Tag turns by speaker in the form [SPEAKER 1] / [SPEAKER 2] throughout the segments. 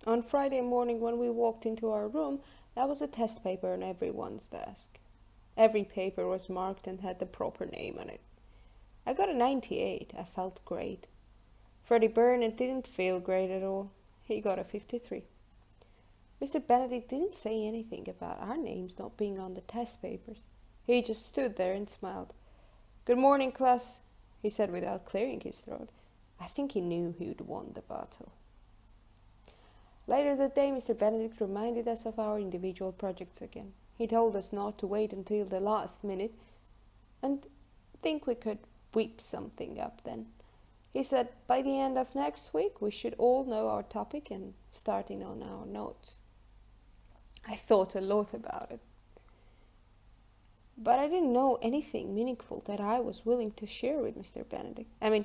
[SPEAKER 1] On Friday morning when we walked into our room, there was a test paper on everyone's desk. Every paper was marked and had the proper name on it. I got a 98. I felt great. Freddie Burnett didn't feel great at all. He got a 53. Mr. Benedict didn't say anything about our names not being on the test papers. He just stood there and smiled. "Good morning, class," he said without clearing his throat. I think he knew he'd won the battle. Later that day, Mr. Benedict reminded us of our individual projects again. He told us not to wait until the last minute and think we could whip something up then. He said by the end of next week we should all know our topic and starting on our notes. I thought a lot about it. But I didn't know anything meaningful that I was willing to share with Mr. Benedict. I mean,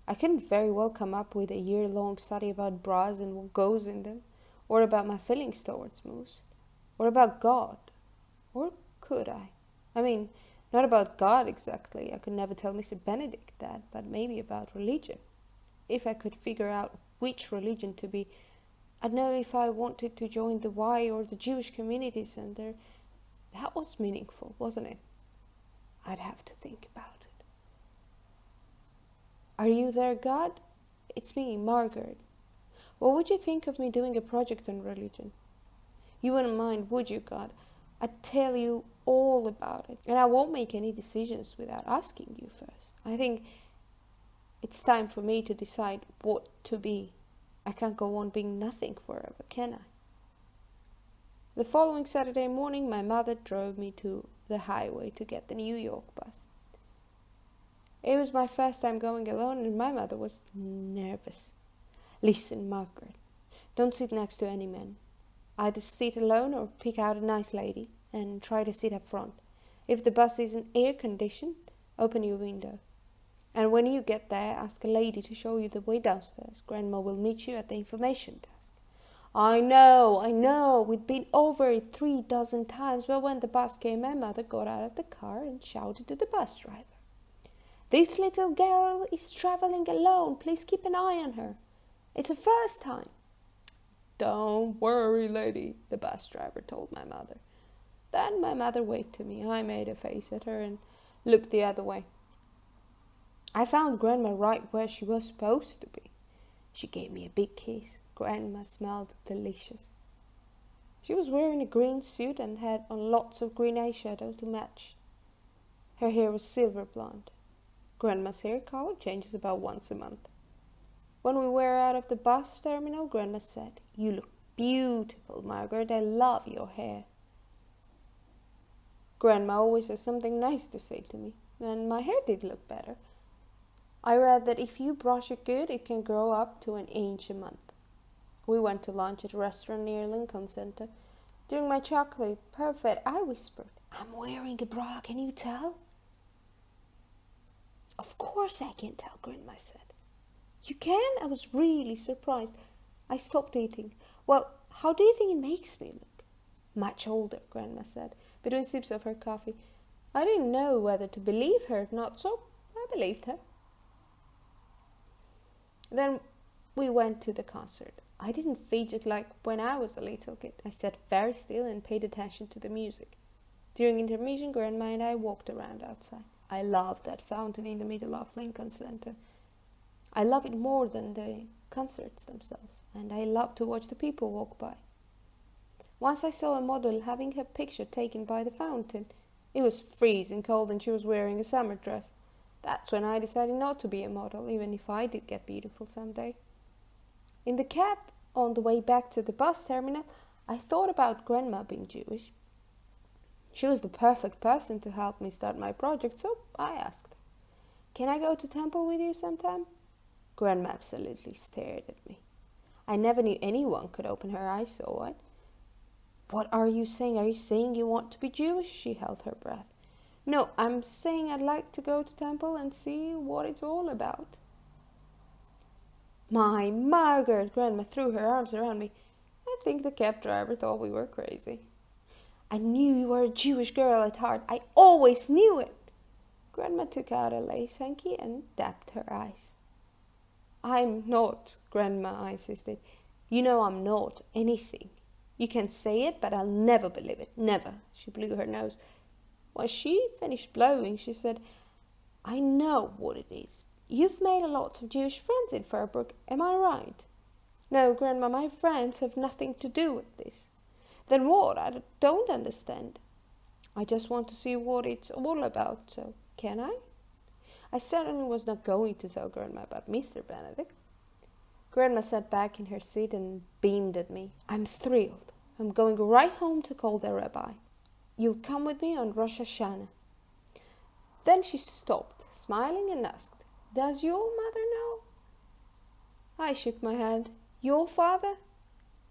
[SPEAKER 1] I couldn't very well come up with a year-long study about bras and what goes in them, or about my feelings towards moose, or about God. Or could I? I mean, not about God exactly. I could never tell Mr. Benedict that, but maybe about religion. If I could figure out which religion to be, I'd know if I wanted to join the Y or the Jewish community center. That was meaningful, wasn't it? I'd have to think about it. "Are you there, God? It's me, Margaret. What would you think of me doing a project on religion? You wouldn't mind, would you, God? I'd tell you all about it, and I won't make any decisions without asking you first. I think it's time for me to decide what to be. I can't go on being nothing forever, can I?" The following Saturday morning, my mother drove me to the highway to get the New York bus. It was my first time going alone, and my mother was nervous. "Listen, Margaret, don't sit next to any men. Either sit alone or pick out a nice lady and try to sit up front. If the bus isn't air-conditioned, open your window. And when you get there, ask a lady to show you the way downstairs. Grandma will meet you at the information desk." I know, we'd been over it 3 dozen times, but when the bus came, my mother got out of the car and shouted to the bus driver, "This little girl is traveling alone. Please keep an eye on her. It's her first time." "Don't worry, lady," the bus driver told my mother. Then my mother waved to me. I made a face at her and looked the other way. I found Grandma right where she was supposed to be. She gave me a big kiss. Grandma smelled delicious. She was wearing a green suit and had on lots of green eyeshadow to match. Her hair was silver blonde. Grandma's hair color changes about once a month. When we were out of the bus terminal, Grandma said, "You look beautiful, Margaret. I love your hair." Grandma always has something nice to say to me, and my hair did look better. I read that if you brush it good, it can grow up to an inch a month. We went to lunch at a restaurant near Lincoln Center. During my chocolate parfait, I whispered, "I'm wearing a bra, can you tell?" "Of course I can tell," Grandma said. "You can?" I was really surprised. I stopped eating. "Well, how do you think it makes me look?" "Much older," Grandma said, between sips of her coffee. I didn't know whether to believe her or not, so I believed her. Then we went to the concert. I didn't fidget like when I was a little kid. I sat very still and paid attention to the music. During intermission, Grandma and I walked around outside. I loved that fountain in the middle of Lincoln Center. I love it more than the concerts themselves, and I love to watch the people walk by. Once I saw a model having her picture taken by the fountain. It was freezing cold and she was wearing a summer dress. That's when I decided not to be a model, even if I did get beautiful someday. In the cab, on the way back to the bus terminal, I thought about Grandma being Jewish. She was the perfect person to help me start my project, so I asked her, "Can I go to temple with you sometime?" Grandma absolutely stared at me. I never knew anyone could open her eyes so wide. "What are you saying? Are you saying you want to be Jewish?" She held her breath. "No, I'm saying I'd like to go to temple and see what it's all about." "My Margaret!" Grandma threw her arms around me. I think the cab driver thought we were crazy. "I knew you were a Jewish girl at heart. I always knew it." Grandma took out a lace hanky and dabbed her eyes. "I'm not," Grandma insisted. You know I'm not anything. You can say it, but I'll never believe it. Never. She blew her nose. When she finished blowing, she said, I know what it is. You've made a lot of Jewish friends in Fairbrook, am I right? No, Grandma, my friends have nothing to do with this. Then what? I don't understand. I just want to see what it's all about, so can I? I certainly was not going to tell Grandma about Mr. Benedict. Grandma sat back in her seat and beamed at me. I'm thrilled. I'm going right home to call the rabbi. You'll come with me on Rosh Hashanah. Then she stopped, smiling, and asked, Does your mother know? I shook my head. Your father?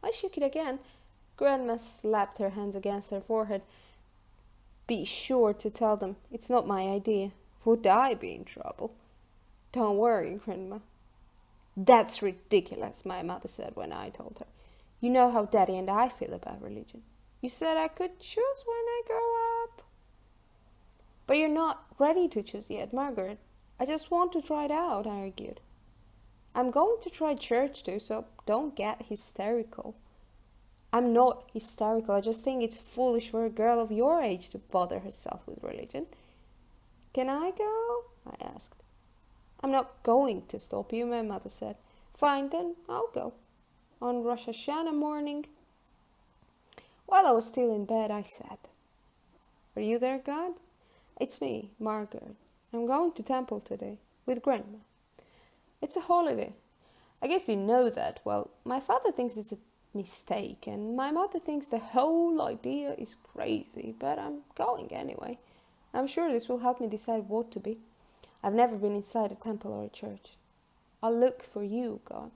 [SPEAKER 1] I shook it again. Grandma slapped her hands against her forehead. Be sure to tell them it's not my idea. Would I be in trouble? Don't worry, Grandma. That's ridiculous, my mother said when I told her. You know how Daddy and I feel about religion. You said I could choose when I grow up. But you're not ready to choose yet, Margaret. I just want to try it out, I argued. I'm going to try church too, so don't get hysterical. I'm not hysterical. I just think it's foolish for a girl of your age to bother herself with religion. Can I go? I asked. I'm not going to stop you, my mother said. Fine, then I'll go. On Rosh Hashanah morning. While I was still in bed, I said, Are you there, God? It's me, Margaret. I'm going to temple today with Grandma. It's a holiday. I guess you know that. Well, my father thinks it's a mistake, and my mother thinks the whole idea is crazy, but I'm going anyway. I'm sure this will help me decide what to be. I've never been inside a temple or a church. I'll look for you, God.